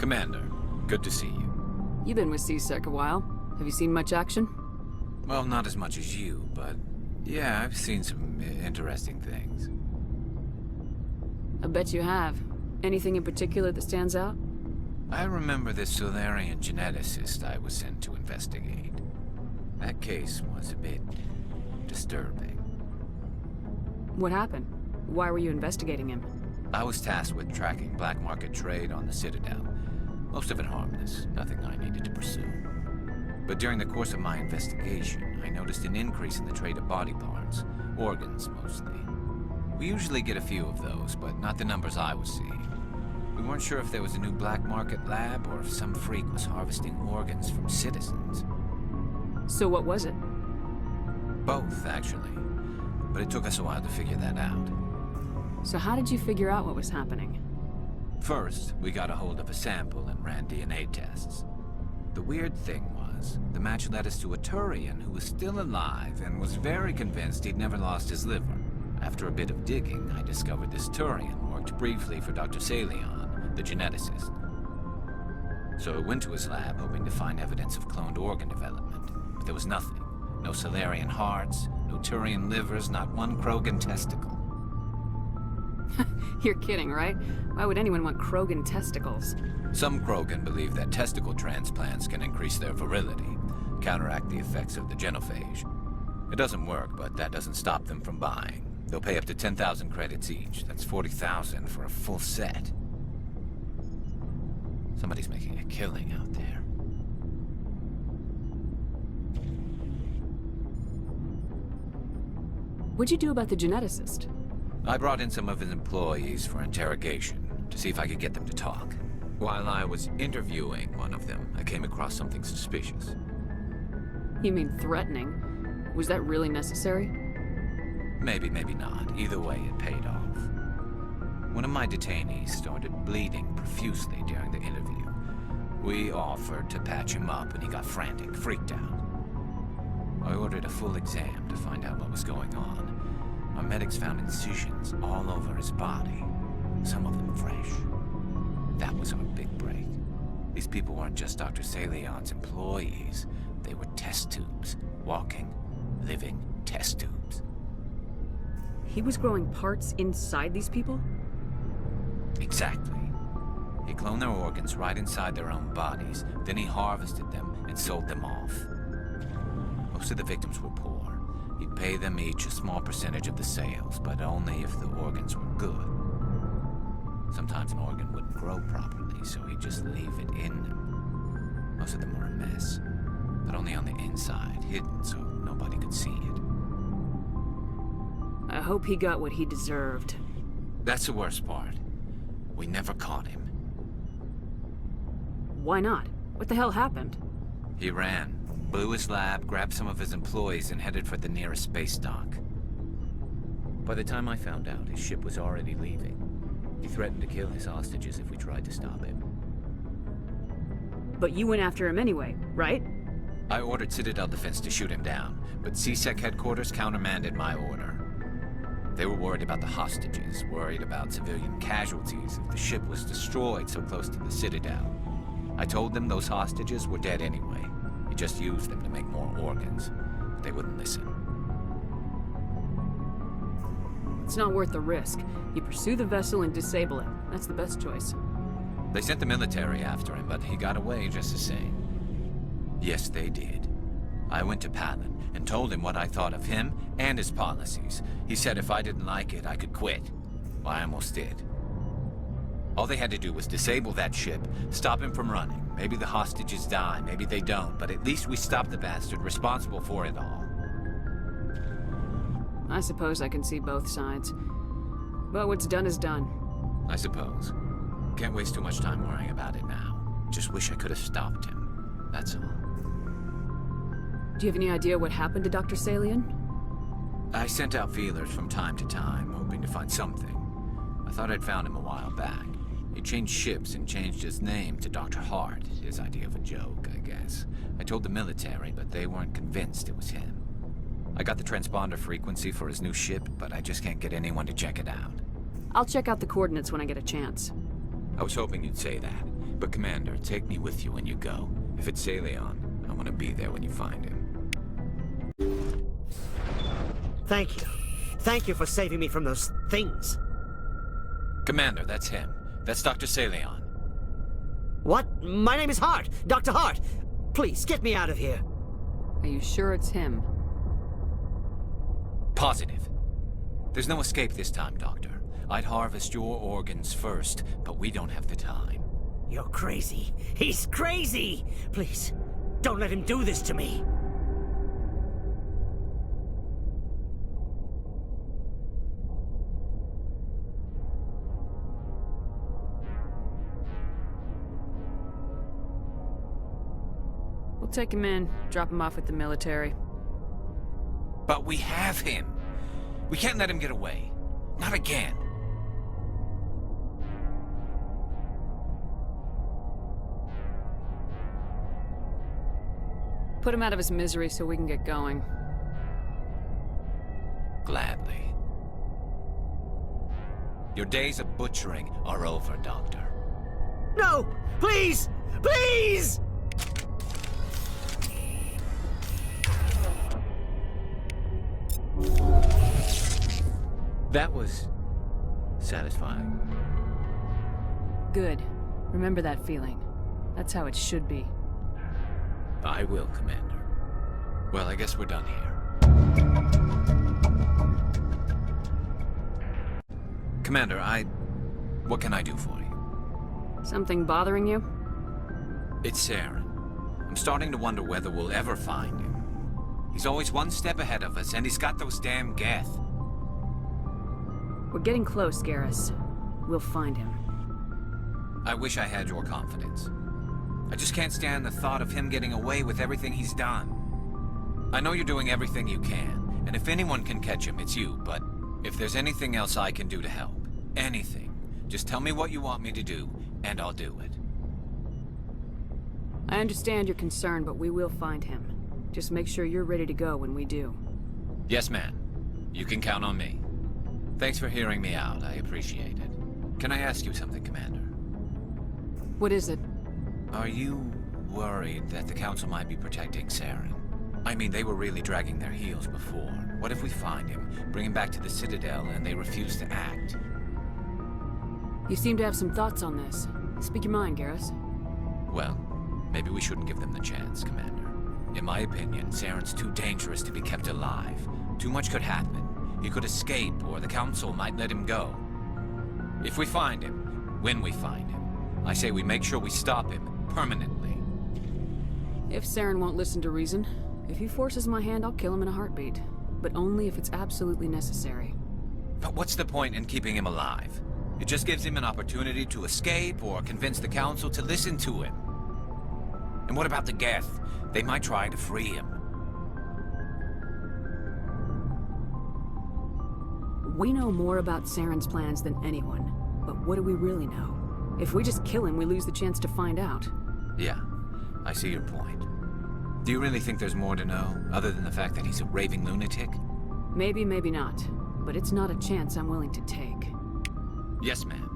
Commander, good to see you. You've been with C-Sec a while. Have you seen much action? Well, not as much as you, but yeah, I've seen some interesting things. I bet you have. Anything in particular that stands out? I remember this Saleon geneticist I was sent to investigate. That case was a bit disturbing. What happened? Why were you investigating him? I was tasked with tracking black market trade on the Citadel. Most of it harmless, nothing I needed to pursue. But during the course of my investigation, I noticed an increase in the trade of body parts, organs mostly. We usually get a few of those, but not the numbers I was seeing. We weren't sure if there was a new black market lab or if some freak was harvesting organs from citizens. So what was it? Both, actually. But it took us a while to figure that out. So how did you figure out what was happening? First, we got a hold of a sample and ran DNA tests. The weird thing was, the match led us to a Turian who was still alive and was very convinced he'd never lost his liver. After a bit of digging, I discovered this Turian worked briefly for Dr. Saleon, the geneticist. So I went to his lab hoping to find evidence of cloned organ development, but there was nothing. No Salarian hearts, no Turian livers, not one Krogan testicle. You're kidding, right? Why would anyone want Krogan testicles? Some Krogan believe that testicle transplants can increase their virility, counteract the effects of the genophage. It doesn't work, but that doesn't stop them from buying. They'll pay up to 10,000 credits each. That's 40,000 for a full set. Somebody's making a killing out there. What'd you do about the geneticist? I brought in some of his employees for interrogation, to see if I could get them to talk. While I was interviewing one of them, I came across something suspicious. You mean threatening? Was that really necessary? Maybe, maybe not. Either way, it paid off. One of my detainees started bleeding profusely during the interview. We offered to patch him up, and he got frantic, freaked out. I ordered a full exam to find out what was going on. Our medics found incisions all over his body, some of them fresh. That was our big break. These people weren't just Dr. Saleon's employees. They were test tubes. Walking, living test tubes. He was growing parts inside these people? Exactly. He cloned their organs right inside their own bodies, then he harvested them and sold them off. Most of the victims were poor. He'd pay them each a small percentage of the sales, but only if the organs were good. Sometimes an organ wouldn't grow properly, so he'd just leave it in them. Most of them were a mess, but only on the inside, hidden so nobody could see it. I hope he got what he deserved. That's the worst part. We never caught him. Why not? What the hell happened? He ran, blew his lab, grabbed some of his employees, and headed for the nearest space dock. By the time I found out, his ship was already leaving. He threatened to kill his hostages if we tried to stop him. But you went after him anyway, right? I ordered Citadel Defense to shoot him down, but C-Sec headquarters countermanded my order. They were worried about the hostages, worried about civilian casualties if the ship was destroyed so close to the Citadel. I told them those hostages were dead anyway. We just used them to make more organs. But they wouldn't listen. It's not worth the risk. You pursue the vessel and disable it. That's the best choice. They sent the military after him, but he got away just the same. Yes, they did. I went to Palin and told him what I thought of him and his policies. He said if I didn't like it, I could quit. Well, I almost did. All they had to do was disable that ship, stop him from running. Maybe the hostages die, maybe they don't, but at least we stopped the bastard responsible for it all. I suppose I can see both sides. But what's done is done. I suppose. Can't waste too much time worrying about it now. Just wish I could have stopped him. That's all. Do you have any idea what happened to Dr. Saleon? I sent out feelers from time to time, hoping to find something. I thought I'd found him a while back. He changed ships and changed his name to Dr. Hart, his idea of a joke, I guess. I told the military, but they weren't convinced it was him. I got the transponder frequency for his new ship, but I just can't get anyone to check it out. I'll check out the coordinates when I get a chance. I was hoping you'd say that. But Commander, take me with you when you go. If it's Saleon, I want to be there when you find him. Thank you. Thank you for saving me from those things. Commander, that's him. That's Dr. Saleon. What? My name is Hart. Dr. Hart. Please, get me out of here. Are you sure it's him? Positive. There's no escape this time, Doctor. I'd harvest your organs first, but we don't have the time. You're crazy. He's crazy! Please, don't let him do this to me. We'll take him in, drop him off with the military. But we have him. We can't let him get away. Not again. Put him out of his misery so we can get going. Gladly. Your days of butchering are over, Doctor. No! Please! Please! That was satisfying. Good. Remember that feeling. That's how it should be. I will, Commander. Well, I guess we're done here. Commander, what can I do for you? Something bothering you? It's Saren. I'm starting to wonder whether we'll ever find him. He's always one step ahead of us, and he's got those damn Geth. We're getting close, Garrus. We'll find him. I wish I had your confidence. I just can't stand the thought of him getting away with everything he's done. I know you're doing everything you can, and if anyone can catch him, it's you, but if there's anything else I can do to help, anything, just tell me what you want me to do, and I'll do it. I understand your concern, but we will find him. Just make sure you're ready to go when we do. Yes, ma'am. You can count on me. Thanks for hearing me out. I appreciate it. Can I ask you something, Commander? What is it? Are you worried that the Council might be protecting Saren? I mean, they were really dragging their heels before. What if we find him, bring him back to the Citadel, and they refuse to act? You seem to have some thoughts on this. Speak your mind, Garrus. Well, maybe we shouldn't give them the chance, Commander. In my opinion, Saren's too dangerous to be kept alive. Too much could happen. He could escape, or the Council might let him go. If we find him, when we find him, I say we make sure we stop him permanently. If Saren won't listen to reason, if he forces my hand, I'll kill him in a heartbeat. But only if it's absolutely necessary. But what's the point in keeping him alive? It just gives him an opportunity to escape or convince the Council to listen to him. And what about the Geth? They might try to free him. We know more about Saren's plans than anyone. But what do we really know? If we just kill him, we lose the chance to find out. Yeah, I see your point. Do you really think there's more to know, other than the fact that he's a raving lunatic? Maybe, maybe not. But it's not a chance I'm willing to take. Yes, ma'am.